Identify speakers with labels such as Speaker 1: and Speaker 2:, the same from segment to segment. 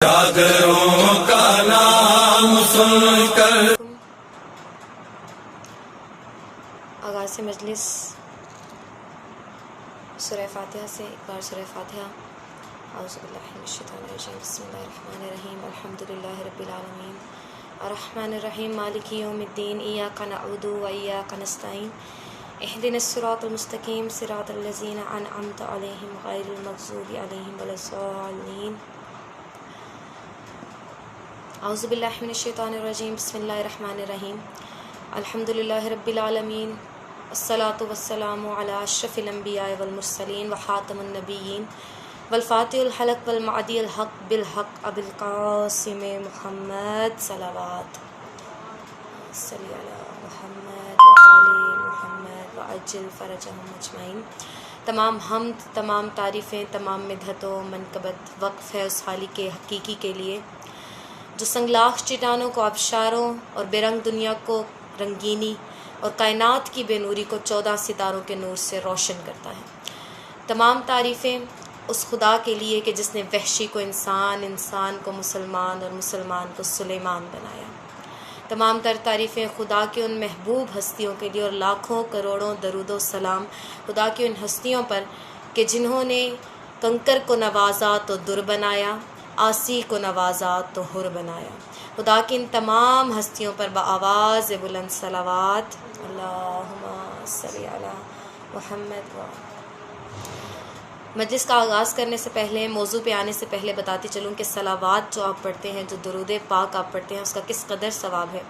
Speaker 1: چادروں کا نام سن کر
Speaker 2: آغاز مجلس سورہ فاتحہ سے ایک بار سورہ فاتحہ۔ اعوذ باللہ من الشیطان الرجیم، بسم اللہ الرحمن الرحیم، الحمدللہ رب العالمین، الرحمن الرحیم، مالک یوم الدین، ایاک نعبد و ایاک نستعین، اہدنا الصراط المستقیم، صراط الذین انعمت علیہم غیر المغضوب علیہم ولا الضالین۔ اعوذ باللہ من الشیطان الرجیم، بسم اللہ الرحمن الرحیم، الحمدللہ رب العالمین، الصلاۃ والسلام علی اشرف الانبیاء والمرسلین وخاتم النبیین والفاتح الحلق والمعدی الحق بالحق ابی القاسم محمد صلوات صلی علی محمد وآل محمد وعجل فرجہم اجمعین۔ تمام حمد، تمام تعریفیں، تمام مدحت و منقبت وقف ہے اس خالق حقیقی کے لیے جو سنگلاخ چٹانوں کو آبشاروں اور بے رنگ دنیا کو رنگینی اور کائنات کی بے نوری کو 14 ستاروں کے نور سے روشن کرتا ہے۔ تمام تعریفیں اس خدا کے لیے کہ جس نے وحشی کو انسان، انسان کو مسلمان اور مسلمان کو سلیمان بنایا۔ تمام تر تعریفیں خدا کے ان محبوب ہستیوں کے لیے اور لاکھوں کروڑوں درود و سلام خدا کی ان ہستیوں پر کہ جنہوں نے کنکر کو نوازا تو در بنایا، آسی کو نوازا تو حر بنایا۔ خدا کی ان تمام ہستیوں پر بآواز بلند صلوات، اللہم صلی علی محمد و مجلس کا آغاز کرنے سے پہلے، موضوع پہ آنے سے پہلے بتاتی چلوں کہ صلوات جو آپ پڑھتے ہیں، جو درود پاک آپ پڑھتے ہیں، اس کا کس قدر ثواب ہے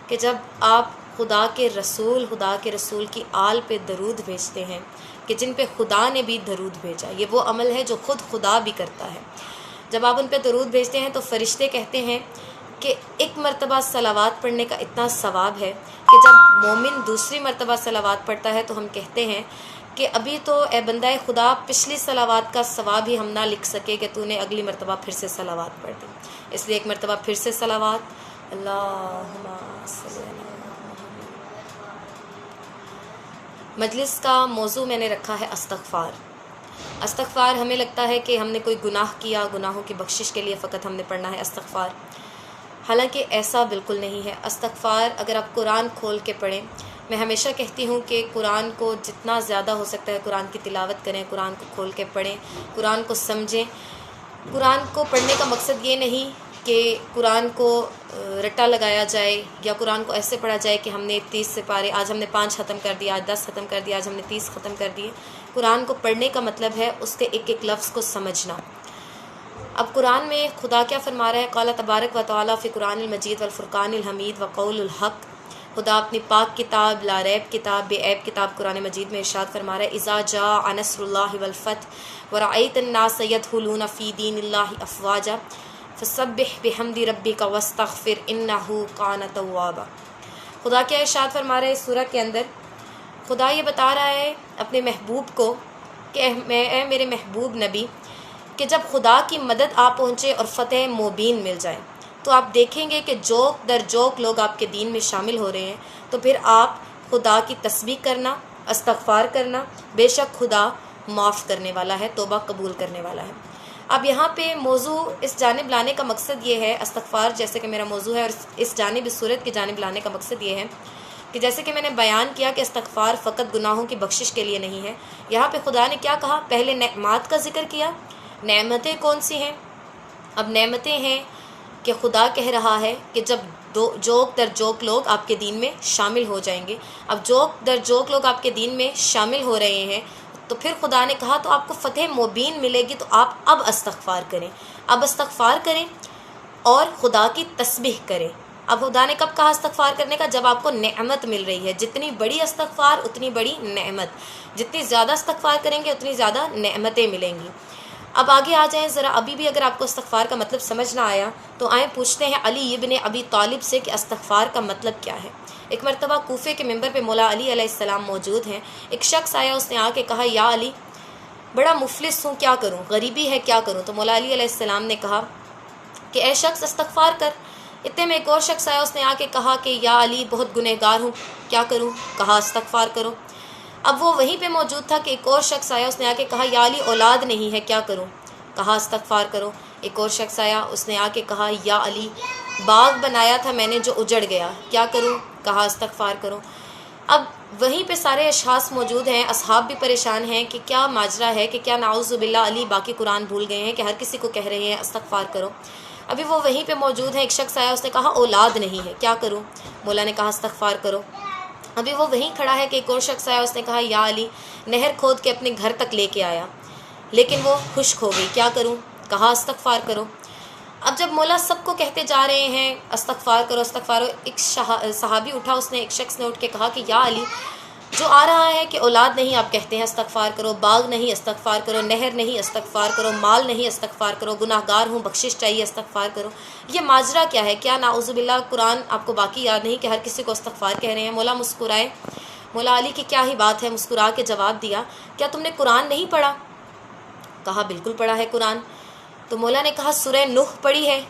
Speaker 2: کہ جب آپ خدا کے رسول کی آل پہ درود بھیجتے ہیں کہ جن پہ خدا نے بھی درود بھیجا۔ یہ وہ عمل ہے جو خود خدا بھی کرتا ہے۔ جب آپ ان پہ درود بھیجتے ہیں تو فرشتے کہتے ہیں کہ ایک مرتبہ صلوات پڑھنے کا اتنا ثواب ہے کہ جب مومن دوسری مرتبہ صلوات پڑھتا ہے تو ہم کہتے ہیں کہ ابھی تو اے بندہ خدا پچھلی صلوات کا ثواب ہی ہم نہ لکھ سکے کہ تو نے اگلی مرتبہ پھر سے صلوات پڑھ دی، اس لیے ایک مرتبہ پھر سے صلوات، اللہم صلی علی محمد۔ مجلس کا موضوع میں نے رکھا ہے استغفار۔ استغفار، ہمیں لگتا ہے کہ ہم نے کوئی گناہ کیا، گناہوں کی بخشش کے لیے فقط ہم نے پڑھنا ہے استغفار، حالانکہ ایسا بالکل نہیں ہے۔ استغفار اگر آپ قرآن کھول کے پڑھیں، میں ہمیشہ کہتی ہوں کہ قرآن کو جتنا زیادہ ہو سکتا ہے قرآن کی تلاوت کریں، قرآن کو کھول کے پڑھیں، قرآن کو سمجھیں۔ قرآن کو پڑھنے کا مقصد یہ نہیں کہ قرآن کو رٹا لگایا جائے یا قرآن کو ایسے پڑھا جائے کہ ہم نے 30 سپارے، آج ہم نے 5 ختم کر دیا، آج 10 ختم کر دیا، آج ہم نے 30 ختم کر دیے۔ قرآن کو پڑھنے کا مطلب ہے اس کے ایک ایک لفظ کو سمجھنا۔ اب قرآن میں خدا کیا فرما رہا ہے؟ قال تبارک و تعالیٰ فی قرآن المجید والفرقان الحمید وقول الحق۔ خدا اپنی پاک کتاب، لا ریب کتاب، بے عیب کتاب قرآن مجید میں ارشاد فرما رہا ہے، اذا جاء نصر اللہ والفتح ورأیت الناس یدخلون فی دین اللہ افواجا فسبح بحمد ربک واستغفر انہ کان توابا۔ خدا کیا ارشاد فرما رہا ہے اس سورہ کے اندر؟ خدا یہ بتا رہا ہے اپنے محبوب کو کہ اے میرے محبوب نبی، کہ جب خدا کی مدد آ پہنچے اور فتح مبین مل جائے تو آپ دیکھیں گے کہ جوک در جوک لوگ آپ کے دین میں شامل ہو رہے ہیں، تو پھر آپ خدا کی تسبیح کرنا، استغفار کرنا، بے شک خدا معاف کرنے والا ہے، توبہ قبول کرنے والا ہے۔ اب یہاں پہ موضوع اس جانب لانے کا مقصد یہ ہے، استغفار جیسے کہ میرا موضوع ہے، اور اس جانب، اس صورت کی جانب لانے کا مقصد یہ ہے کہ جیسے کہ میں نے بیان کیا کہ استغفار فقط گناہوں کی بخشش کے لیے نہیں ہے۔ یہاں پہ خدا نے کیا کہا؟ پہلے نعمات کا ذکر کیا۔ نعمتیں کون سی ہیں؟ اب نعمتیں ہیں کہ خدا کہہ رہا ہے کہ جب جوک در جوک لوگ آپ کے دین میں شامل ہو جائیں گے، اب جوک در جوک لوگ آپ کے دین میں شامل ہو رہے ہیں تو پھر خدا نے کہا تو آپ کو فتح مبین ملے گی، تو آپ اب استغفار کریں، اب استغفار کریں اور خدا کی تسبیح کریں۔ اب خدا نے کب کہا استغفار کرنے کا؟ جب آپ کو نعمت مل رہی ہے۔ جتنی بڑی استغفار اتنی بڑی نعمت، جتنی زیادہ استغفار کریں گے اتنی زیادہ نعمتیں ملیں گی۔ اب آگے آ جائیں ذرا، ابھی بھی اگر آپ کو استغفار کا مطلب سمجھ نہ آیا تو آئیں پوچھتے ہیں علی ابن ابی طالب سے کہ استغفار کا مطلب کیا ہے۔ ایک مرتبہ کوفے کے ممبر پہ مولا علی علیہ السلام موجود ہیں، ایک شخص آیا، اس نے آ کے کہا یا علی بڑا مفلس ہوں، کیا کروں، غریبی ہے، کیا کروں؟ تو مولا علی علیہ السلام نے کہا کہ اے شخص استغفار کر۔ اتنے میں ایک اور شخص آیا، اس نے آ کے کہا کہ یا علی بہت گنہگار ہوں، کیا کروں؟ کہا استغفار کرو۔ اب وہ وہیں پہ موجود تھا کہ ایک اور شخص آیا، اس نے آ کے کہا یا علی اولاد نہیں ہے، کیا کروں؟ کہا استغفار کرو۔ ایک اور شخص آیا، اس نے آ کے کہا یا علی باغ بنایا تھا میں نے جو اجڑ گیا، کیا کروں؟ کہا استغفار کرو۔ اب وہیں پہ سارے اشخاص موجود ہیں، اصحاب بھی پریشان ہیں کہ کیا ماجرا ہے، کہ کیا نعوذ باللہ علی باقی قرآن بھول گئے ہیں کہ ہر کسی کو کہہ رہے ہیں استغفار کرو۔ ابھی وہ وہیں پہ موجود ہیں، ایک شخص آیا، اس نے کہا اولاد نہیں ہے، کیا کروں؟ مولا نے کہا استغفار کرو۔ ابھی وہ وہیں کھڑا ہے کہ ایک اور شخص آیا، اس نے کہا یا علی نہر کھود کے اپنے گھر تک لے کے آیا لیکن وہ خشک ہو گئی، کیا کروں؟ کہا استغفار کرو۔ اب جب مولا سب کو کہتے جا رہے ہیں استغفار کرو استغفار کرو، ایک صحابی اٹھا، اس نے ایک شخص نے اٹھ کے کہا کہ یا علی جو آ رہا ہے کہ اولاد نہیں آپ کہتے ہیں استغفار کرو، باغ نہیں استغفار کرو، نہر نہیں استغفار کرو، مال نہیں استغفار کرو، گناہ گار ہوں بخشش چاہیے استغفار کرو، یہ ماجرا کیا ہے؟ کیا نعوذ باللہ قرآن آپ کو باقی یاد نہیں کہ ہر کسی کو استغفار کہہ رہے ہیں؟ مولا مسکرائے، مولا علی کی کیا ہی بات ہے، مسکرا کے جواب دیا کیا تم نے قرآن نہیں پڑھا؟ کہا بالکل پڑھا ہے قرآن۔ تو مولا نے کہا سورہ نوح پڑھی ہے؟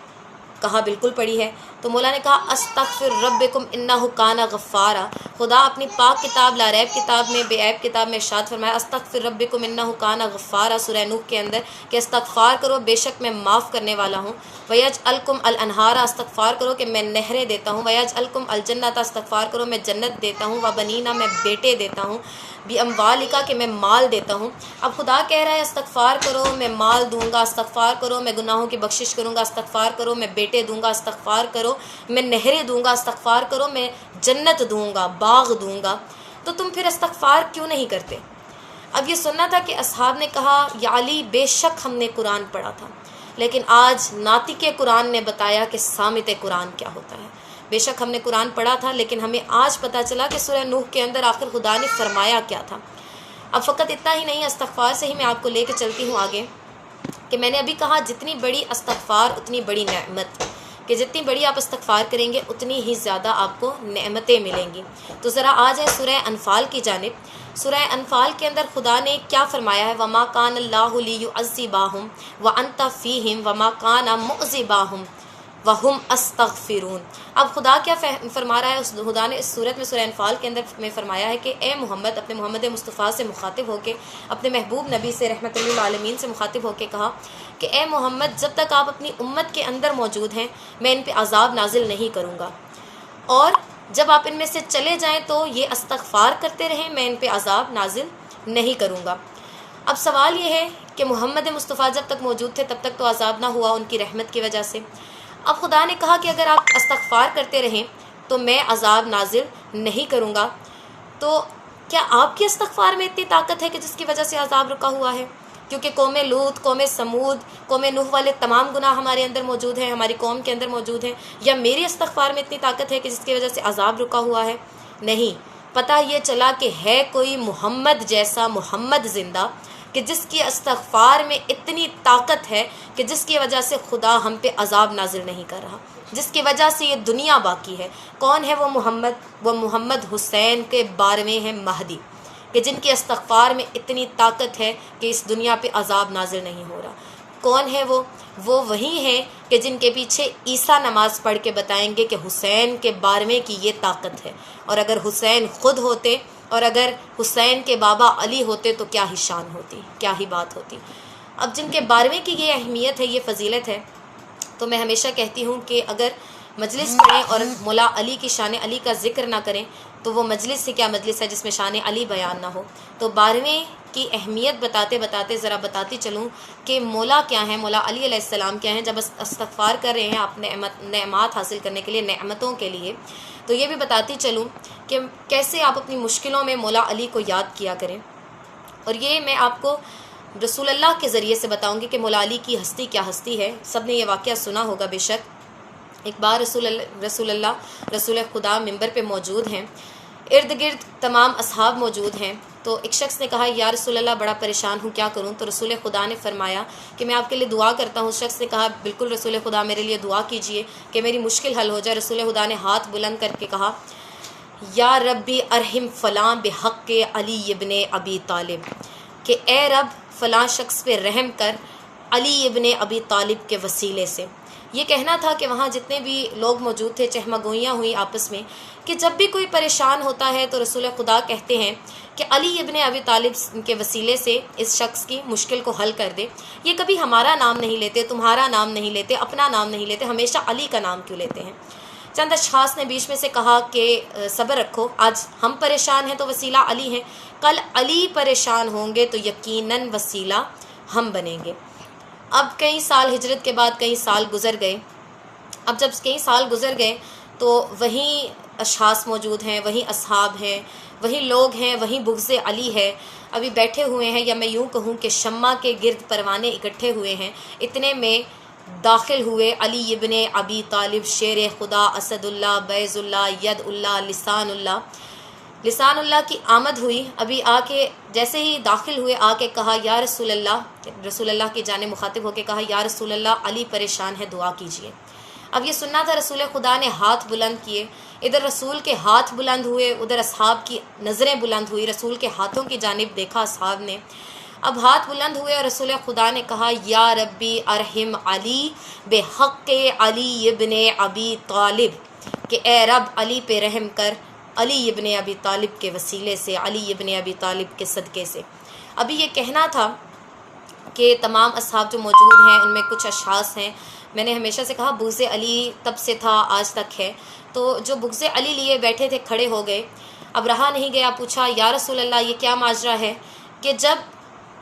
Speaker 2: کہا بالکل پڑھی ہے۔ تو مولا نے کہا استغفر ربکم انہ کان غفارا، خدا اپنی پاک کتاب لا ریب کتاب میں، بے عیب کتاب میں ارشاد فرمایا استغفر ربکم انہ کان غفارا سورہ نوح کے اندر کہ استغفار کرو بے شک میں معاف کرنے والا ہوں، ویجعلکم الانہارا استغفار کرو کہ میں نہریں دیتا ہوں، ویجعلکم الجنت استغفار کرو میں جنت دیتا ہوں، وبنینا میں بیٹے دیتا ہوں، باموالکا کہ میں مال دیتا ہوں۔ اب خدا کہہ رہا ہے استغفار کرو میں مال دوں گا، استغفار کرو میں گناہوں کی بخشش کروں گا، استغفار کرو میں بیٹے دوں گا، استغفار کرو میں نہریں دوں گا، استغفار کرو میں جنت دوں گا، باغ دوں گا، تو تم پھر استغفار کیوں نہیں کرتے؟ اب یہ سننا تھا کہ اصحاب نے کہا یا علی بے شک ہم نے قرآن پڑھا تھا، لیکن آج ناطق قرآن نے بتایا کہ صامت قرآن کیا ہوتا ہے۔ بے شک ہم نے قرآن پڑھا تھا لیکن ہمیں آج پتہ چلا کہ سورہ نوح کے اندر آخر خدا نے فرمایا کیا تھا۔ اب فقط اتنا ہی نہیں، استغفار سے ہی میں آپ کو لے کے چلتی ہوں آگے، کہ میں نے ابھی کہا جتنی بڑی استغفار اتنی بڑی نعمت، کہ جتنی بڑی آپ استغفار کریں گے اتنی ہی زیادہ آپ کو نعمتیں ملیں گی۔ تو ذرا آ جائیں سورہ انفال کی جانب۔ سورہ انفال کے اندر خدا نے کیا فرمایا ہے؟ وما کان اللہ لیعذبہم وانت فیہم وما کان معذبہم وہم استغفرون۔ اب خدا کیا فرما رہا ہے؟ خدا نے اس صورت میں سورہ انفال کے اندر میں فرمایا ہے کہ اے محمد، اپنے محمد مصطفیٰ سے مخاطب ہو کے، اپنے محبوب نبی سے رحمت للعالمین سے مخاطب ہو کے کہا کہ اے محمد جب تک آپ اپنی امت کے اندر موجود ہیں میں ان پہ عذاب نازل نہیں کروں گا، اور جب آپ ان میں سے چلے جائیں تو یہ استغفار کرتے رہیں، میں ان پہ عذاب نازل نہیں کروں گا۔ اب سوال یہ ہے کہ محمد مصطفیٰ جب تک موجود تھے تب تک تو عذاب نہ ہوا ان کی رحمت کی وجہ سے۔ اب خدا نے کہا کہ اگر آپ استغفار کرتے رہیں تو میں عذاب نازل نہیں کروں گا، تو کیا آپ کی استغفار میں اتنی طاقت ہے کہ جس کی وجہ سے عذاب رکا ہوا ہے؟ کیونکہ قوم لوط، قوم سمود، قوم نوح والے تمام گناہ ہمارے اندر موجود ہیں، ہماری قوم کے اندر موجود ہیں، یا میری استغفار میں اتنی طاقت ہے کہ جس کی وجہ سے عذاب رکا ہوا ہے؟ نہیں، پتہ یہ چلا کہ ہے کوئی محمد جیسا محمد زندہ کہ جس کی استغفار میں اتنی طاقت ہے کہ جس کی وجہ سے خدا ہم پہ عذاب نازل نہیں کر رہا، جس کی وجہ سے یہ دنیا باقی ہے۔ کون ہے وہ محمد؟ وہ محمد حسین کے 12ویں ہیں مہدی، کہ جن کی استغفار میں اتنی طاقت ہے کہ اس دنیا پہ عذاب نازل نہیں ہو رہا۔ کون ہے وہ وہی ہیں کہ جن کے پیچھے عیسیٰ نماز پڑھ کے بتائیں گے کہ حسین کے 12ویں کی یہ طاقت ہے، اور اگر حسین خود ہوتے اور اگر حسین کے بابا علی ہوتے تو کیا ہی شان ہوتی، کیا ہی بات ہوتی۔ اب جن کے 12ویں کی یہ اہمیت ہے، یہ فضیلت ہے، تو میں ہمیشہ کہتی ہوں کہ اگر مجلس پڑھیں اور مولا علی کی شان علی کا ذکر نہ کریں تو وہ مجلس سے کیا مجلس ہے جس میں شان علی بیان نہ ہو۔ تو 12ویں کی اہمیت بتاتے بتاتے ذرا بتاتی چلوں کہ مولا کیا ہیں، مولا علی علیہ السلام کیا ہیں۔ جب استغفار کر رہے ہیں آپ نعمات حاصل کرنے کے لیے، نعمتوں کے لیے، تو یہ بھی بتاتی چلوں کہ کیسے آپ اپنی مشکلوں میں مولا علی کو یاد کیا کریں۔ اور یہ میں آپ کو رسول اللہ کے ذریعے سے بتاؤں گی کہ مولا علی کی ہستی کیا ہستی ہے۔ سب نے یہ واقعہ سنا ہوگا بے شک۔ ایک بار رسول خدا منبر پہ موجود ہیں، ارد گرد تمام اصحاب موجود ہیں، تو ایک شخص نے کہا یا رسول اللہ بڑا پریشان ہوں، کیا کروں؟ تو رسول خدا نے فرمایا کہ میں آپ کے لیے دعا کرتا ہوں۔ اس شخص نے کہا بالکل رسول خدا میرے لیے دعا کیجئے کہ میری مشکل حل ہو جائے۔ رسول خدا نے ہاتھ بلند کر کے کہا یا ربی ارحم فلاں بحق علی ابن ابی طالب، کہ اے رب فلاں شخص پہ رحم کر علی ابن ابی طالب کے وسیلے سے۔ یہ کہنا تھا کہ وہاں جتنے بھی لوگ موجود تھے چہمگوئیاں ہوئی آپس میں کہ جب بھی کوئی پریشان ہوتا ہے تو رسول خدا کہتے ہیں کہ علی ابن ابی طالب کے وسیلے سے اس شخص کی مشکل کو حل کر دے. یہ کبھی ہمارا نام نہیں لیتے، تمہارا نام نہیں لیتے، اپنا نام نہیں لیتے، ہمیشہ علی کا نام کیوں لیتے ہیں؟ چند اشخاص نے بیچ میں سے کہا کہ صبر رکھو، آج ہم پریشان ہیں تو وسیلہ علی ہیں، کل علی پریشان ہوں گے تو یقیناً وسیلہ ہم بنیں گے. اب کئی سال ہجرت کے بعد کئی سال گزر گئے. اب جب کئی سال گزر گئے تو وہیں اشخاص موجود ہیں، وہیں اصحاب ہیں، وہیں لوگ ہیں، وہیں بغض علی ہے. ابھی بیٹھے ہوئے ہیں، یا میں یوں کہوں کہ شمع کے گرد پروانے اکٹھے ہوئے ہیں. اتنے میں داخل ہوئے علی ابن ابی طالب، شیر خدا، اسد اللہ، بیض اللہ، ید اللہ، لسان اللہ. لسان اللہ کی آمد ہوئی. ابھی آ کے جیسے ہی داخل ہوئے آ کے کہا یا رسول اللہ، رسول اللہ کی جانب مخاطب ہو کے کہا یا رسول اللہ علی پریشان ہے، دعا کیجیے. اب یہ سننا تھا، رسول خدا نے ہاتھ بلند کیے. ادھر رسول کے ہاتھ بلند ہوئے، ادھر اصحاب کی نظریں بلند ہوئی. رسول کے ہاتھوں کی جانب دیکھا اصحاب نے. اب ہاتھ بلند ہوئے اور رسول خدا نے کہا یا ربی ارحم علی بحق علی ابن ابی طالب، کہ اے رب علی پہ رحم کر، علی ابن ابی طالب کے وسیلے سے، علی ابن ابی طالب کے صدقے سے. ابھی یہ کہنا تھا کہ تمام اصحاب جو موجود ہیں ان میں کچھ اشخاص ہیں، میں نے ہمیشہ سے کہا بغض علی تب سے تھا آج تک ہے، تو جو بغض علی لیے بیٹھے تھے کھڑے ہو گئے. اب رہا نہیں گیا، پوچھا یا رسول اللہ یہ کیا ماجرا ہے کہ جب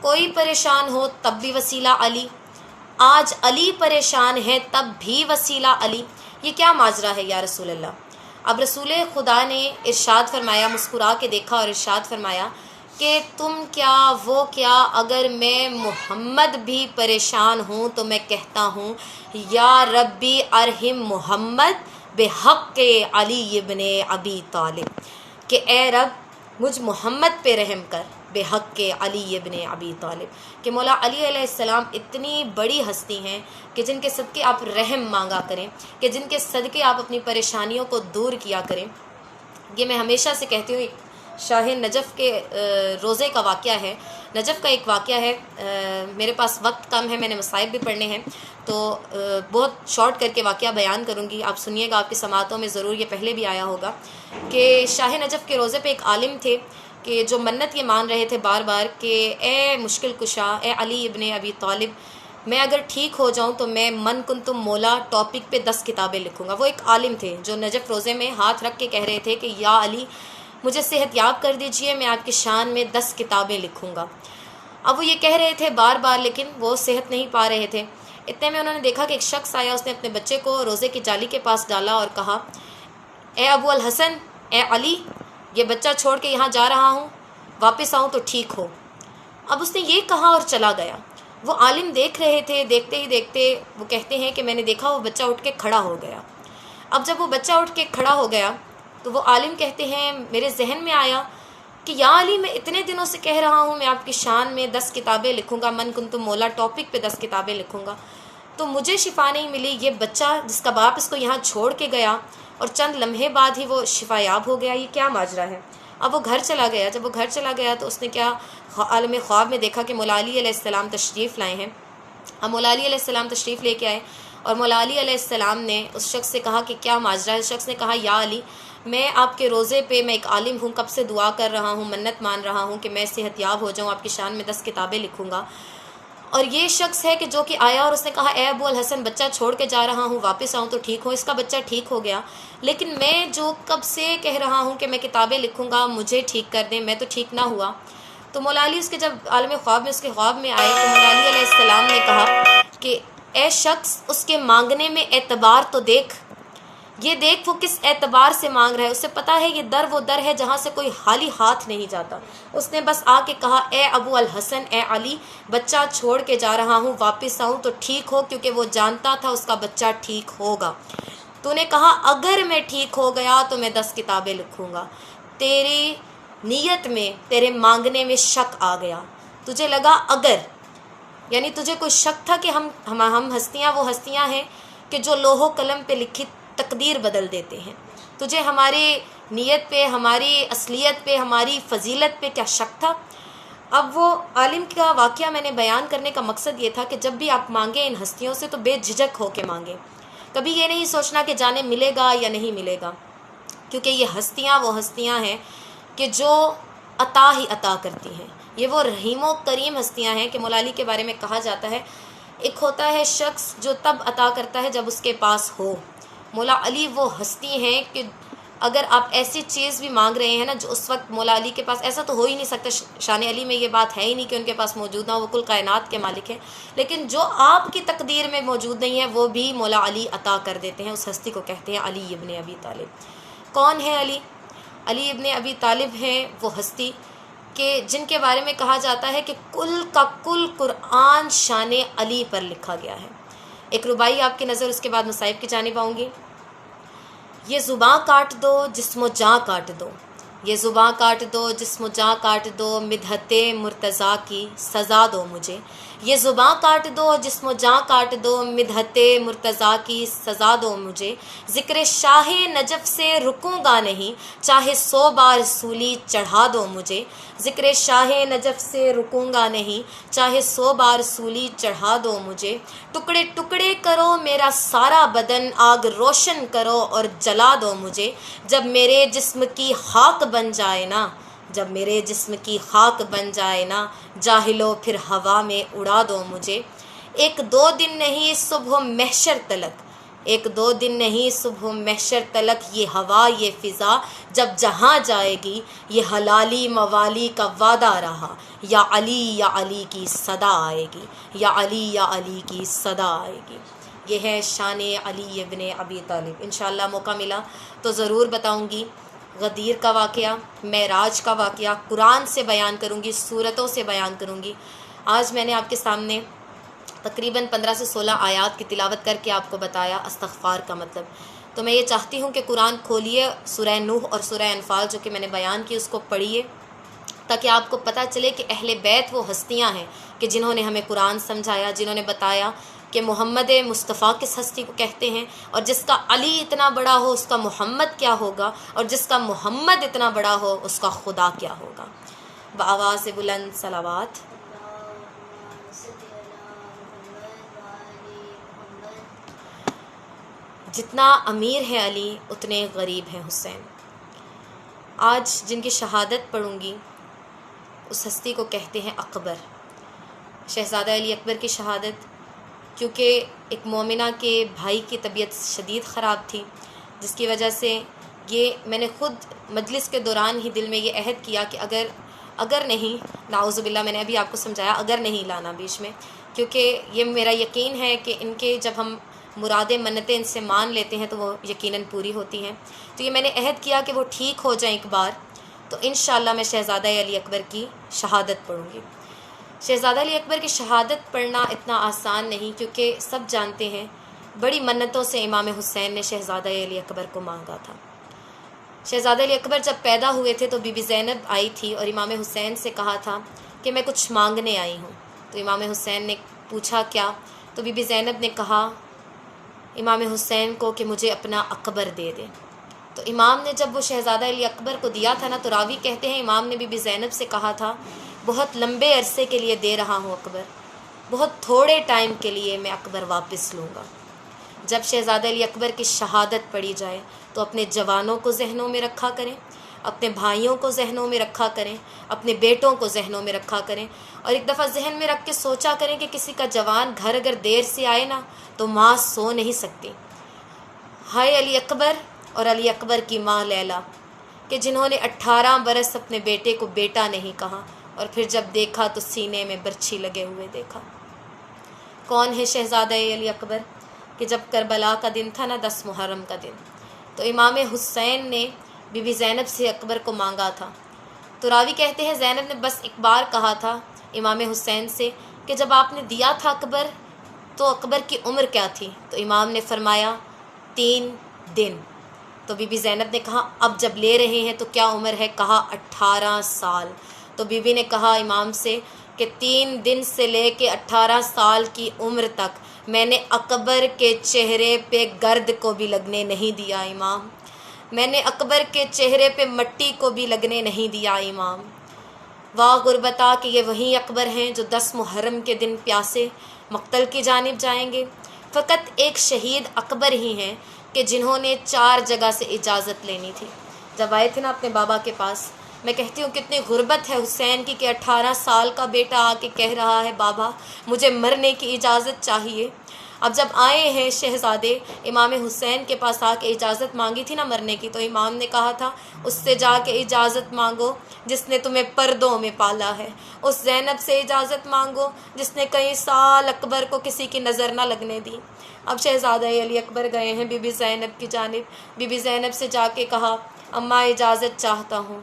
Speaker 2: کوئی پریشان ہو تب بھی وسیلہ علی، آج علی پریشان ہے تب بھی وسیلہ علی، یہ کیا ماجرا ہے یا رسول اللہ؟ اب رسول خدا نے ارشاد فرمایا، مسکرا کے دیکھا اور ارشاد فرمایا کہ تم کیا وہ کیا، اگر میں محمد بھی پریشان ہوں تو میں کہتا ہوں یا ربی ارحم محمد بحق علی ابن ابی طالب، کہ اے رب مجھ محمد پہ رحم کر بحق علی ابن ابی طالب، کہ مولا علی علیہ السلام اتنی بڑی ہستی ہیں کہ جن کے صدقے آپ رحم مانگا کریں، کہ جن کے صدقے آپ اپنی پریشانیوں کو دور کیا کریں. یہ میں ہمیشہ سے کہتی ہوں، شاہ نجف کے روزے کا واقعہ ہے. نجف کا ایک واقعہ ہے، میرے پاس وقت کم ہے، میں نے مصائب بھی پڑھنے ہیں تو بہت شارٹ کر کے واقعہ بیان کروں گی، آپ سنیے گا، آپ کی سماعتوں میں ضرور یہ پہلے بھی آیا ہوگا کہ شاہ نجف کے روزے پہ ایک عالم تھے کہ جو منت یہ مان رہے تھے بار بار کہ اے مشکل کشا، اے علی ابن ابی طالب، میں اگر ٹھیک ہو جاؤں تو میں من کنتم مولا ٹاپک پہ 10 کتابیں لکھوں گا. وہ ایک عالم تھے جو نجف روزے میں ہاتھ رکھ کے کہہ رہے تھے کہ یا علی مجھے صحت یاب کر دیجئے، میں آپ کی شان میں 10 کتابیں لکھوں گا. اب وہ یہ کہہ رہے تھے بار بار، لیکن وہ صحت نہیں پا رہے تھے. اتنے میں انہوں نے دیکھا کہ ایک شخص آیا، اس نے اپنے بچے کو روزے کی جالی کے پاس ڈالا اور کہا اے ابو الحسن، اے علی، یہ بچہ چھوڑ کے یہاں جا رہا ہوں، واپس آؤں تو ٹھیک ہو. اب اس نے یہ کہا اور چلا گیا. وہ عالم دیکھ رہے تھے، دیکھتے ہی دیکھتے وہ کہتے ہیں کہ میں نے دیکھا وہ بچہ اٹھ کے کھڑا ہو گیا. اب جب وہ بچہ اٹھ کے کھڑا ہو گیا تو وہ عالم کہتے ہیں میرے ذہن میں آیا کہ یا علی میں اتنے دنوں سے کہہ رہا ہوں میں آپ کی شان میں 10 کتابیں لکھوں گا، من کنتم مولا ٹاپک پہ 10 کتابیں لکھوں گا، تو مجھے شفا نہیں ملی. یہ بچہ جس کا باپ اس کو یہاں چھوڑ کے گیا اور چند لمحے بعد ہی وہ شفا یاب ہو گیا، یہ کیا ماجرا ہے؟ اب وہ گھر چلا گیا. جب وہ گھر چلا گیا تو اس نے کیا عالم خواب میں دیکھا کہ مولا علی علیہ السلام تشریف لائے ہیں. اب مولا علی علیہ السلام تشریف لے کے آئے اور مولا علی علیہ السلام نے اس شخص سے کہا کہ کیا ماجرا ہے؟ اس شخص نے کہا یا علی میں آپ کے روزے پہ، میں ایک عالم ہوں، کب سے دعا کر رہا ہوں، منت مان رہا ہوں کہ میں صحت یاب ہو جاؤں، آپ کی شان میں 10 کتابیں لکھوں گا. اور یہ شخص ہے کہ جو کہ آیا اور اس نے کہا اے ابو الحسن بچہ چھوڑ کے جا رہا ہوں، واپس آؤں تو ٹھیک ہو. اس کا بچہ ٹھیک ہو گیا، لیکن میں جو کب سے کہہ رہا ہوں کہ میں کتابیں لکھوں گا، مجھے ٹھیک کر دیں، میں تو ٹھیک نہ ہوا. تو مولا علی اس کے جب عالم خواب میں اس کے خواب میں آئے تو مولا علی علیہ السلام نے کہا کہ اے شخص اس کے مانگنے میں اعتبار تو دیکھ، یہ دیکھ وہ کس اعتبار سے مانگ رہا ہے، اسے پتہ ہے یہ در وہ در ہے جہاں سے کوئی خالی ہاتھ نہیں جاتا. اس نے بس آ کے کہا اے ابو الحسن، اے علی بچہ چھوڑ کے جا رہا ہوں، واپس آؤں تو ٹھیک ہو، کیونکہ وہ جانتا تھا اس کا بچہ ٹھیک ہوگا. تو نے کہا اگر میں ٹھیک ہو گیا تو میں 10 کتابیں لکھوں گا. تیری نیت میں، تیرے مانگنے میں شک آ گیا، تجھے لگا اگر، یعنی تجھے کوئی شک تھا کہ ہم ہستیاں وہ ہستیاں ہیں کہ جو لوح و قلم پہ لکھی تقدیر بدل دیتے ہیں. تجھے ہماری نیت پہ، ہماری اصلیت پہ، ہماری فضیلت پہ کیا شک تھا؟ اب وہ عالم کا واقعہ میں نے بیان کرنے کا مقصد یہ تھا کہ جب بھی آپ مانگیں ان ہستیوں سے تو بے جھجک ہو کے مانگیں. کبھی یہ نہیں سوچنا کہ جانے ملے گا یا نہیں ملے گا، کیونکہ یہ ہستیاں وہ ہستیاں ہیں کہ جو عطا ہی عطا کرتی ہیں، یہ وہ رحیم و کریم ہستیاں ہیں کہ مولا علی کے بارے میں کہا جاتا ہے ایک ہوتا ہے شخص جو تب عطا کرتا ہے جب اس کے پاس ہو، مولا علی وہ ہستی ہیں کہ اگر آپ ایسی چیز بھی مانگ رہے ہیں نا جو اس وقت مولا علی کے پاس، ایسا تو ہو ہی نہیں سکتا، شان علی میں یہ بات ہے ہی نہیں کہ ان کے پاس موجود نہ ہو، وہ کل کائنات کے مالک ہیں، لیکن جو آپ کی تقدیر میں موجود نہیں ہے وہ بھی مولا علی عطا کر دیتے ہیں، اس ہستی کو کہتے ہیں علی ابن ابی طالب۔ کون ہے علی؟ علی ابن ابی طالب ہیں وہ ہستی کہ جن کے بارے میں کہا جاتا ہے کہ کل کا کل قرآن شان علی پر لکھا گیا ہے۔ ایک ربائی آپ کی نظر اس کے بعد مصائب کی جانب آؤں گی۔ یہ زباں کاٹ دو جسم و جاں کاٹ دو، یہ زباں کاٹ دو جسم و جاں کاٹ دو، مدحت مرتضیٰ کی سزا دو مجھے، یہ زباں کاٹ دو جسم و جاں کاٹ دو، مدحت مرتضیٰ کی سزا دو مجھے، ذکر شاہ نجف سے رکوں گا نہیں، چاہے 100 بار سولی چڑھا دو مجھے، ذکر شاہ نجف سے رکوں گا نہیں، چاہے 100 بار سولی چڑھا دو مجھے، ٹکڑے ٹکڑے کرو میرا سارا بدن، آگ روشن کرو اور جلا دو مجھے، جب میرے جسم کی خاک بن جائے نا، جب میرے جسم کی خاک بن جائے نا، جاہلو پھر ہوا میں اڑا دو مجھے، ایک دو دن نہیں صبح محشر تلک، ایک دو دن نہیں صبح محشر تلک، یہ ہوا یہ فضا جب جہاں جائے گی، یہ حلالی موالی کا وعدہ رہا، یا علی کی صدا آئے گی، یا علی کی صدا آئے گی۔ یہ ہے شان علی ابن ابی طالب۔ انشاءاللہ موقع ملا تو ضرور بتاؤں گی غدیر کا واقعہ، معراج کا واقعہ قرآن سے بیان کروں گی، سورتوں سے بیان کروں گی۔ آج میں نے آپ کے سامنے تقریباً 15 سے 16 آیات کی تلاوت کر کے آپ کو بتایا استغفار کا مطلب، تو میں یہ چاہتی ہوں کہ قرآن کھولیے، سورہ نوح اور سورہ انفال جو کہ میں نے بیان کی اس کو پڑھیے، تاکہ آپ کو پتہ چلے کہ اہل بیت وہ ہستیاں ہیں کہ جنہوں نے ہمیں قرآن سمجھایا، جنہوں نے بتایا کہ محمد مصطفیٰ کس ہستی کو کہتے ہیں، اور جس کا علی اتنا بڑا ہو اس کا محمد کیا ہوگا، اور جس کا محمد اتنا بڑا ہو اس کا خدا کیا ہوگا۔ بآواز بلند صلوات۔ جتنا امیر ہے علی اتنے غریب ہیں حسین۔ آج جن کی شہادت پڑھوں گی اس ہستی کو کہتے ہیں اکبر، شہزادہ علی اکبر کی شہادت، کیونکہ ایک مومنہ کے بھائی کی طبیعت شدید خراب تھی، جس کی وجہ سے یہ میں نے خود مجلس کے دوران ہی دل میں یہ عہد کیا کہ اگر نہیں، نعوذ باللہ میں نے ابھی آپ کو سمجھایا، اگر نہیں لانا بیچ میں، کیونکہ یہ میرا یقین ہے کہ ان کے جب ہم مرادیں منتیں ان سے مان لیتے ہیں تو وہ یقیناً پوری ہوتی ہیں، تو یہ میں نے عہد کیا کہ وہ ٹھیک ہو جائیں ایک بار تو انشاءاللہ میں شہزادہ علی اکبر کی شہادت پڑھوں گی۔ شہزادہ علی اکبر کی شہادت پڑھنا اتنا آسان نہیں، کیونکہ سب جانتے ہیں بڑی منتوں سے امام حسین نے شہزادہ علی اکبر کو مانگا تھا۔ شہزادہ علی اکبر جب پیدا ہوئے تھے تو بی بی زینب آئی تھی اور امام حسین سے کہا تھا کہ میں کچھ مانگنے آئی ہوں، تو امام حسین نے پوچھا کیا، تو بی بی زینب نے کہا امام حسین کو کہ مجھے اپنا اکبر دے دے، تو امام نے جب وہ شہزادہ علی اکبر کو دیا تھا نا، تو راوی کہتے ہیں امام نے بی بی زینب سے کہا تھا بہت لمبے عرصے کے لیے دے رہا ہوں اکبر، بہت تھوڑے ٹائم کے لیے میں اکبر واپس لوں گا۔ جب شہزادہ علی اکبر کی شہادت پڑھی جائے تو اپنے جوانوں کو ذہنوں میں رکھا کریں، اپنے بھائیوں کو ذہنوں میں رکھا کریں، اپنے بیٹوں کو ذہنوں میں رکھا کریں، اور ایک دفعہ ذہن میں رکھ کے سوچا کریں کہ کسی کا جوان گھر اگر دیر سے آئے نا تو ماں سو نہیں سکتی۔ ہائے علی اکبر اور علی اکبر کی ماں لیلا کہ جنہوں نے 18 برس اپنے بیٹے کو بیٹا نہیں کہا، اور پھر جب دیکھا تو سینے میں برچھی لگے ہوئے دیکھا۔ کون ہے شہزادہ علی اکبر؟ کہ جب کربلا کا دن تھا نا، 10 محرم کا دن، تو امام حسین نے بی بی زینب سے اکبر کو مانگا تھا، تو راوی کہتے ہیں زینب نے بس ایک بار کہا تھا امام حسین سے کہ جب آپ نے دیا تھا اکبر تو اکبر کی عمر کیا تھی، تو امام نے فرمایا 3 دن، تو بی بی زینب نے کہا اب جب لے رہے ہیں تو کیا عمر ہے، کہا 18 سال، تو بی بی نے کہا امام سے کہ 3 دن سے لے کے 18 سال کی عمر تک میں نے اکبر کے چہرے پہ گرد کو بھی لگنے نہیں دیا امام، میں نے اکبر کے چہرے پہ مٹی کو بھی لگنے نہیں دیا امام۔ واہ غربتا کہ یہ وہی اکبر ہیں جو 10 محرم کے دن پیاسے مقتل کی جانب جائیں گے۔ فقط ایک شہید اکبر ہی ہیں کہ جنہوں نے 4 جگہ سے اجازت لینی تھی۔ جب آئے تھے نا اپنے بابا کے پاس، میں کہتی ہوں کتنی غربت ہے حسین کی کہ 18 سال کا بیٹا آ کے کہہ رہا ہے بابا مجھے مرنے کی اجازت چاہیے۔ اب جب آئے ہیں شہزادے امام حسین کے پاس آ کے اجازت مانگی تھی نا مرنے کی، تو امام نے کہا تھا اس سے جا کے اجازت مانگو جس نے تمہیں پردوں میں پالا ہے، اس زینب سے اجازت مانگو جس نے کئی سال اکبر کو کسی کی نظر نہ لگنے دی۔ اب شہزادہ علی اکبر گئے ہیں بی بی زینب کی جانب، بی بی زینب سے جا کے کہا اماں اجازت چاہتا ہوں۔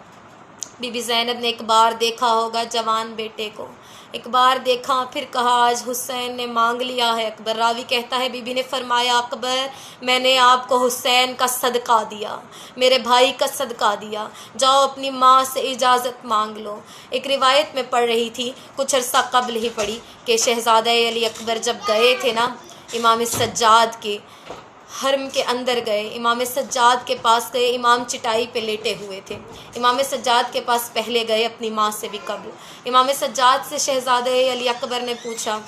Speaker 2: بی بی زینب نے ایک بار دیکھا ہوگا جوان بیٹے کو، ایک بار دیکھا پھر کہا آج حسین نے مانگ لیا ہے اکبر۔ راوی کہتا ہے بی بی نے فرمایا اکبر میں نے آپ کو حسین کا صدقہ دیا، میرے بھائی کا صدقہ دیا، جاؤ اپنی ماں سے اجازت مانگ لو۔ ایک روایت میں پڑھ رہی تھی کچھ عرصہ قبل ہی پڑھی کہ شہزادہ علی اکبر جب گئے تھے نا امام سجاد کے حرم کے اندر گئے، امام سجاد کے پاس گئے، امام چٹائی پہ لیٹے ہوئے تھے، امام سجاد کے پاس پہلے گئے اپنی ماں سے بھی قبل۔ امام سجاد سے شہزادہ علی اکبر نے پوچھا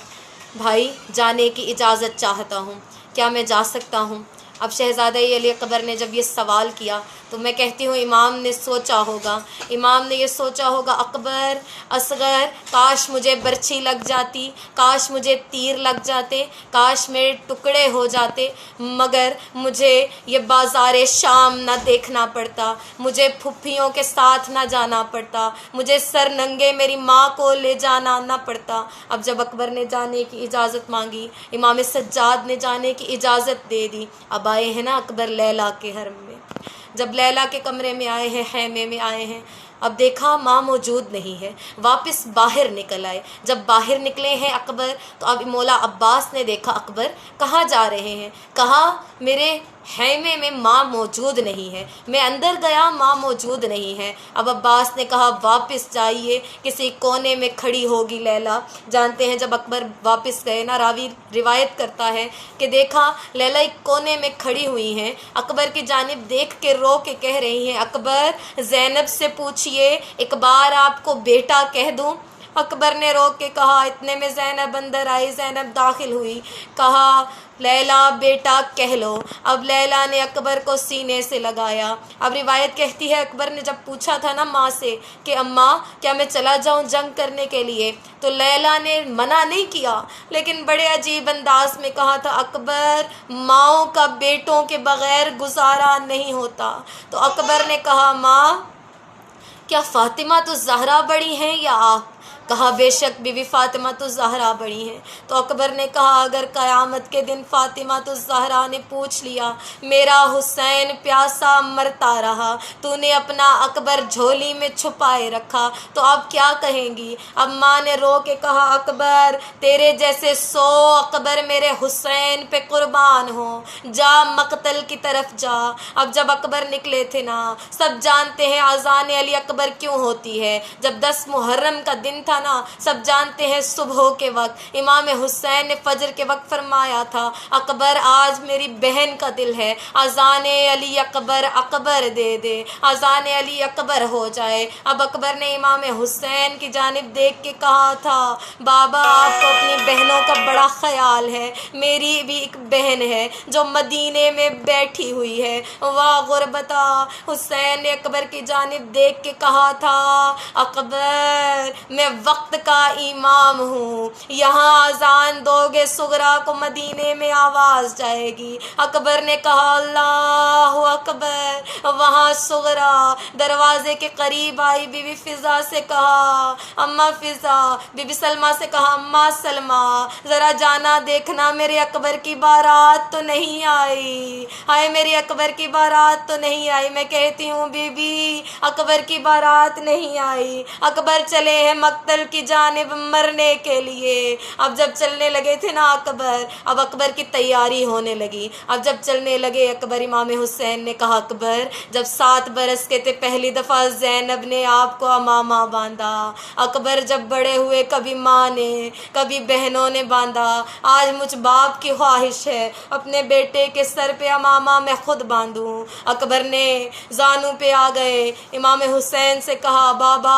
Speaker 2: بھائی جانے کی اجازت چاہتا ہوں، کیا میں جا سکتا ہوں؟ اب شہزادہ علی اکبر نے جب یہ سوال کیا تو میں کہتی ہوں امام نے سوچا ہوگا، امام نے یہ سوچا ہوگا اکبر اصغر کاش مجھے برچھی لگ جاتی، کاش مجھے تیر لگ جاتے، کاش میرے ٹکڑے ہو جاتے، مگر مجھے یہ بازار شام نہ دیکھنا پڑتا، مجھے پھپھیوں کے ساتھ نہ جانا پڑتا، مجھے سر ننگے میری ماں کو لے جانا نہ پڑتا۔ اب جب اکبر نے جانے کی اجازت مانگی، امام سجاد نے جانے کی اجازت دے دی۔ اب آئے ہیں نا اکبر لیلا کے حرم میں، جب لیلا کے کمرے میں آئے ہیں، خیمے میں آئے ہیں، اب دیکھا ماں موجود نہیں ہے، واپس باہر نکل آئے۔ جب باہر نکلے ہیں اکبر تو اب مولا عباس نے دیکھا اکبر کہاں جا رہے ہیں، کہا میرے خیمے میں ماں موجود نہیں ہے، میں اندر گیا ماں موجود نہیں ہے۔ اب عباس نے کہا واپس جائیے، کسی کونے میں کھڑی ہوگی لیلا۔ جانتے ہیں جب اکبر واپس گئے نا، راوی روایت کرتا ہے کہ دیکھا لیلا ایک کونے میں کھڑی ہوئی ہیں، اکبر کی جانب دیکھ کے رو کے کہہ رہی ہیں اکبر زینب سے پوچھئے ایک بار آپ کو بیٹا کہہ دوں۔ اکبر نے رو کے کہا، اتنے میں زینب اندر آئی، زینب داخل ہوئی، کہا لیلا بیٹا کہہ لو۔ اب لیلا نے اکبر کو سینے سے لگایا۔ اب روایت کہتی ہے اکبر نے جب پوچھا تھا نا ماں سے کہ اماں کیا میں چلا جاؤں جنگ کرنے کے لیے، تو لیلا نے منع نہیں کیا لیکن بڑے عجیب انداز میں کہا تھا اکبر ماؤں کا بیٹوں کے بغیر گزارا نہیں ہوتا۔ تو اکبر نے کہا ماں کیا فاطمہ تو زہرا بڑی ہیں یا آپ؟ کہا بے شک بی بی فاطمہ تو زہرا بڑی ہیں۔ تو اکبر نے کہا اگر قیامت کے دن فاطمہ تو زہرا نے پوچھ لیا میرا حسین پیاسا مرتا رہا، تو نے اپنا اکبر جھولی میں چھپائے رکھا، تو آپ کیا کہیں گی؟ اب ماں نے رو کے کہا اکبر تیرے جیسے 100 اکبر میرے حسین پہ قربان ہوں، جا مقتل کی طرف جا۔ اب جب اکبر نکلے تھے نا، سب جانتے ہیں اذان علی اکبر کیوں ہوتی ہے، جب 10 محرم کا دن تھا نا، سب جانتے ہیں صبح کے وقت امام حسین نے فجر کے وقت فرمایا تھا اکبر آج میری بہن کا دل ہے، اذان علی اکبر اکبر دے دے، اذان علی اکبر ہو جائے۔ اب اکبر نے امام حسین کی جانب دیکھ کے کہا تھا بابا آپ کو اپنی بہنوں کا بڑا خیال ہے، میری بھی ایک بہن ہے جو مدینے میں بیٹھی ہوئی ہے، واہ غربتا۔ حسین نے اکبر کی جانب دیکھ کے کہا تھا اکبر میں وقت کا امام ہوں، یہاں اذان دو گے صغرا کو مدینے میں آواز جائے گی۔ اکبر نے کہا اللہ اکبر۔ وہاں صغرا دروازے کے قریب آئی، بی بی فضا سے کہا اماں فضا، بی بی سلمہ سے کہا اماں سلمہ ذرا جانا دیکھنا میرے اکبر کی بارات تو نہیں آئی، ہائے میرے اکبر کی بارات تو نہیں آئی۔ میں کہتی ہوں بی بی اکبر کی بارات نہیں آئی، اکبر چلے ہیں مقتل کی جانب مرنے کے لیے۔ اب جب چلنے لگے تھے نا اکبر، اب اکبر کی تیاری ہونے لگی۔ اب جب چلنے لگے اکبر، امام حسین نے کہا اکبر جب 7 برس کے تھے پہلی دفعہ زینب نے آپ کو امامہ باندھا، اکبر جب بڑے ہوئے کبھی ماں نے کبھی بہنوں نے باندھا، آج مجھ باپ کی خواہش ہے اپنے بیٹے کے سر پہ امامہ میں خود باندھوں۔ اکبر نے زانوں پہ آ گئے، امام حسین سے کہا بابا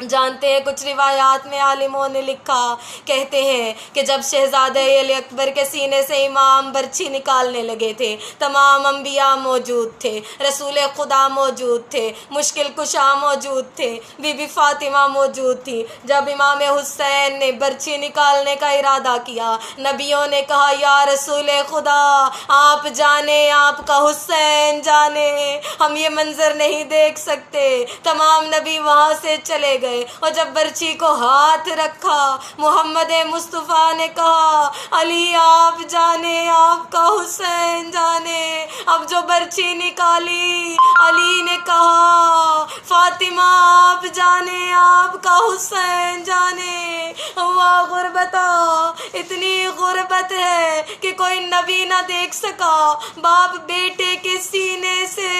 Speaker 2: جانتے ہیں کچھ روایات میں عالموں نے لکھا، کہتے ہیں کہ جب شہزادہ علی اکبر کے سینے سے امام برچھی نکالنے لگے تھے، تمام انبیاء موجود تھے، رسول خدا موجود تھے، مشکل کشا موجود تھے، بی بی فاطمہ موجود تھی۔ جب امام حسین نے برچھی نکالنے کا ارادہ کیا، نبیوں نے کہا یا رسول خدا آپ جانے، آپ کا حسین جانے، ہم یہ منظر نہیں دیکھ سکتے۔ تمام نبی وہاں سے چلے گئے، اور جب برچھی کو ہاتھ رکھا، محمد مصطفیٰ نے کہا علی آپ جانے، آپ کا حسین جانے۔ اب جو برچھی نکالی، علی نے کہا فاطمہ آپ جانے، آپ کا حسین جانے۔ واہ غربتا، اتنی غربت ہے کہ کوئی نبی نہ دیکھ سکا، باپ بیٹے کے سینے سے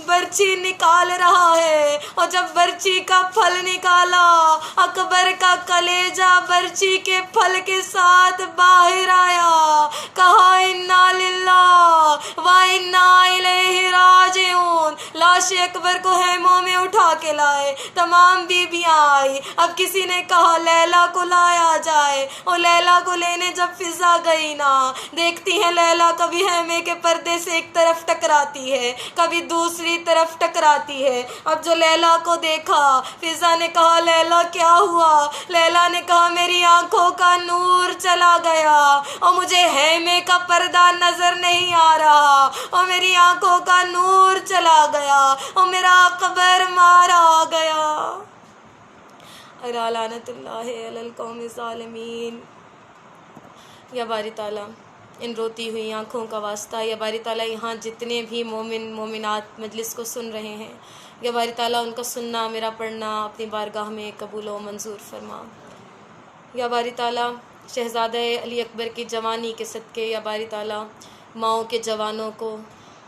Speaker 2: برچھی نکال رہا ہے، اور جب برچھی کا پھل نکالا، اکبر کا کلیجہ برچھی کے پھل کے ساتھ باہر آیا، کہا انا للہ و انا الیہ راجعون۔ لاش اکبر کو خیموں میں اٹھا کے لائے، تمام بیویاں آئی۔ اب کسی نے کہا لیلا کو لایا جائے، اور لیلا کو لینے جب فضا گئی نا، دیکھتی ہے لیلا کبھی خیمے کے پردے سے ایک طرف ٹکراتی ہے، کبھی دوسری طرف ٹکراتی ہے۔ اب جو لیلا کو دیکھا، فضا نے کہا لیلا کیا ہوا؟ لیلا نے کہا میری آنکھوں کا نور چلا گیا، اور مجھے خیمے کا پردہ نظر نہیں آ رہا، اور میری آنکھوں کا نور چلا گیا، اور میرا اکبر مارا گیا۔ لعنت اللہ علی القوم الظالمین۔ یا باری تعالیٰ ان روتی ہوئی آنکھوں کا واسطہ، یا باری تعالیٰ یہاں جتنے بھی مومن مومنات مجلس کو سن رہے ہیں، یا باری تعالیٰ ان کا سننا، میرا پڑھنا اپنی بارگاہ میں قبول و منظور فرما۔ یا باری تعالیٰ شہزادہ علی اکبر کی جوانی کے صدقے، یا باری تعالیٰ ماؤں کے جوانوں کو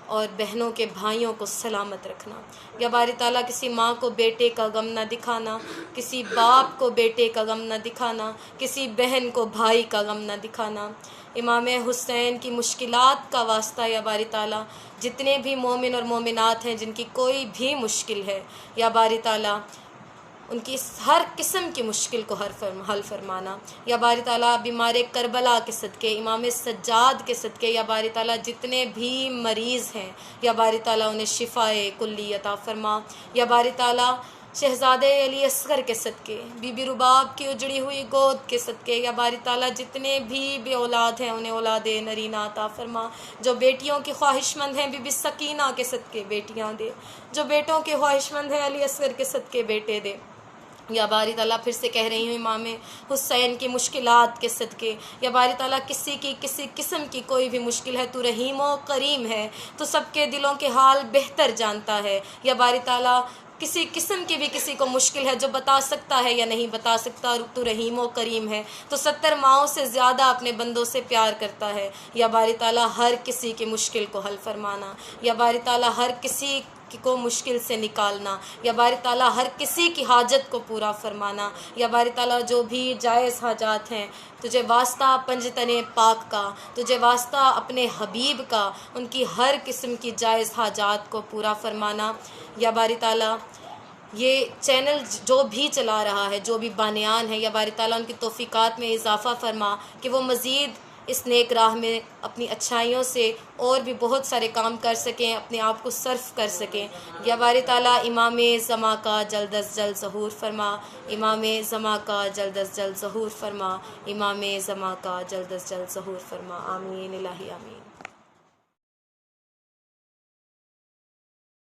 Speaker 2: اور بہنوں کے بھائیوں کو سلامت رکھنا۔ یا باری تعالیٰ کسی ماں کو بیٹے کا غم نہ دکھانا، کسی باپ کو بیٹے کا غم نہ دکھانا، کسی بہن کو بھائی کا غم نہ دکھانا۔ امام حسین کی مشکلات کا واسطہ، یا باری تعالیٰ جتنے بھی مومن اور مومنات ہیں جن کی کوئی بھی مشکل ہے، یا باری تعالیٰ ان کی ہر قسم کی مشکل کو حل فرمانا۔ یا باری تعالیٰ بیمار کربلا کے صدقے، امام سجاد کے صدقے، یا باری تعالیٰ جتنے بھی مریض ہیں، یا باری تعالیٰ انہیں شفاء کلی عطا فرما۔ یا باری تعالیٰ شہزادہ علی اصغر کے صدقے، بی بی رباب کی اجڑی ہوئی گود کے صدقے، یا باری تعالیٰ جتنے بھی بے اولاد ہیں انہیں اولاد نرینہ عطا فرما۔ جو بیٹیوں کی خواہش مند ہیں، بی بی سکینہ کے صدقے بیٹیاں دے، جو بیٹوں کے خواہش مند ہیں علی اصغر کے صدقے بیٹے دے۔ یا باری تعالیٰ پھر سے کہہ رہی ہوں امام حسین کی مشکلات کے صدقے، یا باری تعالیٰ کسی قسم کی کوئی بھی مشکل ہے، تو رحیم و کریم ہے، تو سب کے دلوں کے حال بہتر جانتا ہے۔ یا باری تعالیٰ کسی قسم کی بھی کسی کو مشکل ہے، جو بتا سکتا ہے یا نہیں بتا سکتا، تو رحیم و کریم ہے، تو 70 ماؤں سے زیادہ اپنے بندوں سے پیار کرتا ہے۔ یا باری تعالیٰ ہر کسی کی مشکل کو حل فرمانا، یا باری تعالیٰ ہر کسی کو مشکل سے نکالنا، یا باری تعالیٰ ہر کسی کی حاجت کو پورا فرمانا۔ یا باری تعالیٰ جو بھی جائز حاجات ہیں، تجھے واسطہ پنجتن پاک کا، تجھے واسطہ اپنے حبیب کا، ان کی ہر قسم کی جائز حاجات کو پورا فرمانا۔ یا باری تعالیٰ یہ چینل جو بھی چلا رہا ہے، جو بھی بانیان ہے، یا باری تعالیٰ ان کی توفیقات میں اضافہ فرما کہ وہ مزید اس نیک راہ میں اپنی اچھائیوں سے اور بھی بہت سارے کام کر سکیں، اپنے آپ کو صرف کر سکیں۔ یا باری تعالیٰ امام زماں کا جلد از جلد ظہور فرما، امام زماں کا جلد از جلد ظہور فرما، امام زماں کا جلد از جلد ظہور فرما۔ آمین الہی آمین۔